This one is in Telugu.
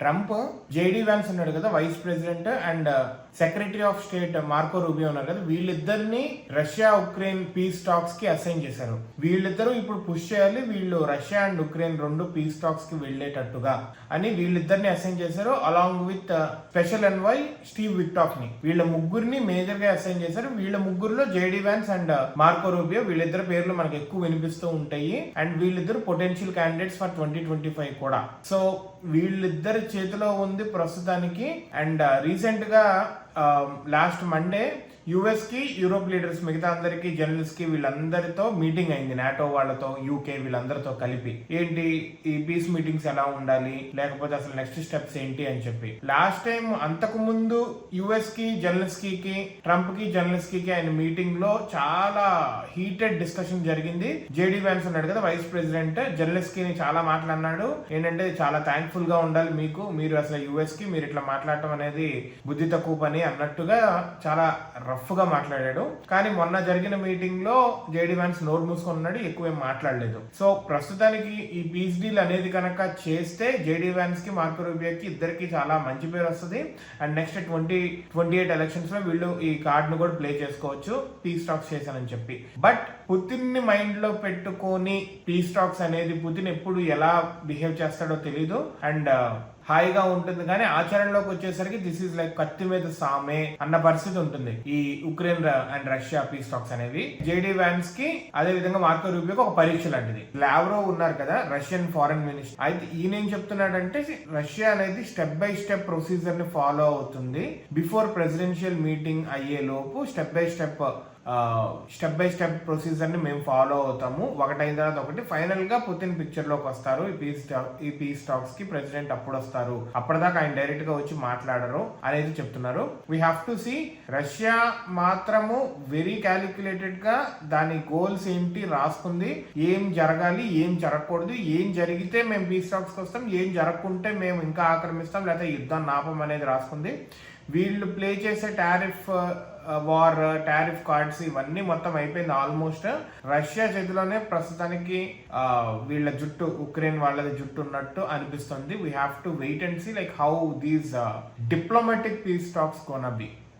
ట్రంప్ జేడీ వ్యాన్స్ ఉన్నాడు కదా, vice president and secretary of state Marco Rubio ఉన్నారు కదా, వీళ్ళిద్దరిని రష్యా ఉక్రెయిన్ పీస్ టాక్స్ కి అసైన్ చేశారు. వీళ్ళిద్దరూ ఇప్పుడు పుష్ చేయాలి, వీళ్ళు రష్యా అండ్ ఉక్రెయిన్ రెండు పీస్ టాక్స్ కి వెళ్లేటట్టుగా అని వీళ్ళిద్దరిని అసైన్ చేశారు. Along with special envoy Steve విక్టాఫ్ ని, వీళ్ళ ముగ్గురిని మేజర్ గా అసైన్ చేశారు. వీళ్ళ ముగ్గురులో JD Vance and Marco Rubio, వీళ్ళిద్దరు పేర్లు మనకు ఎక్కువ వినిపిస్తూ ఉంటాయి. అండ్ వీళ్ళిద్దరు పొటెన్షియల్ క్యాండిడేట్స్ ఫర్ 2025 కూడా. సో వీళ్ళిద్దరి చేతిలో ఉంది ప్రస్తుతానికి. అండ్ రీసెంట్ గా లాస్ట్ మండే యుఎస్ కి యూరోప్ లీడర్స్ మిగతా అందరికి జర్నలిస్ట్ కి వీళ్ళందరితో మీటింగ్ అయింది, నాటో వాళ్ళతో యూకే వీళ్ళందరితో కలిపి. ఏంటి ఈ పీస్ మీటింగ్స్ ఎలా ఉండాలి, లేకపోతే అసలు నెక్స్ట్ స్టెప్స్ ఏంటి అని చెప్పి. లాస్ట్ టైం అంతకు ముందు యుఎస్ కి జర్నలిస్ట్ కి ట్రంప్ కి జర్నలిస్ట్ కి ఆయన మీటింగ్ లో చాలా హీటెడ్ డిస్కషన్ జరిగింది. జేడీ వ్యాన్స్ ఉన్నాడు కదా వైస్ ప్రెసిడెంట్, జర్నలిస్ట్ కి చాలా మాట్లాడినాడు. ఏంటంటే చాలా థ్యాంక్ఫుల్ గా ఉండాలి మీకు, మీరు అసలు యుఎస్ కి మీరు ఇట్లా మాట్లాడటం అనేది బుద్ధి తక్కువ పని అన్నట్టుగా చాలా రఫ్ గా మాట్లాడాడు. కానీ మొన్న జరిగిన మీటింగ్ లో జేడీ వ్యాన్స్ నోరు మూసుకొని ఉన్నాడు, ఎక్కువేం మాట్లాడలేదు. సో ప్రస్తుతానికి ఈ పీస్ డీల్ అనేది కనుక చేస్తే జేడీ వ్యాన్స్ కి మార్కో రూబియోకి ఇద్దరికి చాలా మంచి పేరు వస్తుంది. అండ్ నెక్స్ట్ 2028 ఎలక్షన్స్ లో వీళ్ళు ఈ కార్డ్ ను కూడా ప్లే చేసుకోవచ్చు, పీస్ టాక్స్ చేశానని చెప్పి. బట్ పుతిన్ ని మైండ్ లో పెట్టుకొని పీస్ టాక్స్ అనేది పుతిన్ ఎప్పుడు ఎలా బిహేవ్ చేస్తాడో తెలీదు. అండ్ హాయిగా ఉంటుంది, కానీ ఆచరణలోకి వచ్చేసరికి దిస్ ఈజ్ లైక్ కత్తి మీద సామే అన్న పరిస్థితి ఉంటుంది ఈ Ukraine and Russia piece talks అనేవి. జేడీ వ్యాన్స్ కి అదే విధంగా మార్కో రూబియోకి ఒక పరీక్ష లాంటిది. లావ్రోవ్ ఉన్నారు కదా రష్యన్ ఫారెన్ మినిస్టర్, అయితే ఈయన ఏం చెప్తున్నాడంటే రష్యా అనేది స్టెప్ బై స్టెప్ ప్రొసీజర్ ని ఫాలో అవుతుంది. బిఫోర్ ప్రెసిడెన్షియల్ మీటింగ్ అయ్యే లోపు స్టెప్ బై స్టెప్ ప్రొసీజర్ ని మేము ఫాలో అవుతాము. ఒకటైన తర్వాత ఒకటి ఫైనల్ గా పుతిన్ పిక్చర్ లోకి వస్తారు. ఈ పీస్ టాక్స్ కి ప్రెసిడెంట్ అప్పుడు వస్తారు, అప్పటిదాకా ఆయన డైరెక్ట్ గా వచ్చి మాట్లాడరు అనేది చెప్తున్నారు. We have to see, Russia మాత్రము వెరీ క్యాలిక్యులేటెడ్ గా దాని గోల్స్ ఏంటి రాసుకుంది, ఏం జరగాలి ఏం జరగకూడదు, ఏం జరిగితే మేము పీస్ టాక్స్ కి వస్తాం, ఏం జరగకుంటే మేము ఇంకా ఆక్రమిస్తాం లేకపోతే యుద్ధాన్ని ఆపం అనేది రాసుకుంది. వీళ్ళు ప్లే చేసే టారిఫ్ వార్, టారిఫ్ కార్డ్స్ ఇవన్నీ మొత్తం అయిపోయింది ఆల్మోస్ట్. రష్యా చేతిలోనే ప్రస్తుతానికి వీళ్ళ జుట్టు, ఉక్రెయిన్ వాళ్ళది జుట్టు ఉన్నట్టు అనిపిస్తుంది. We have to wait and see like how these diplomatic peace talks gonna B.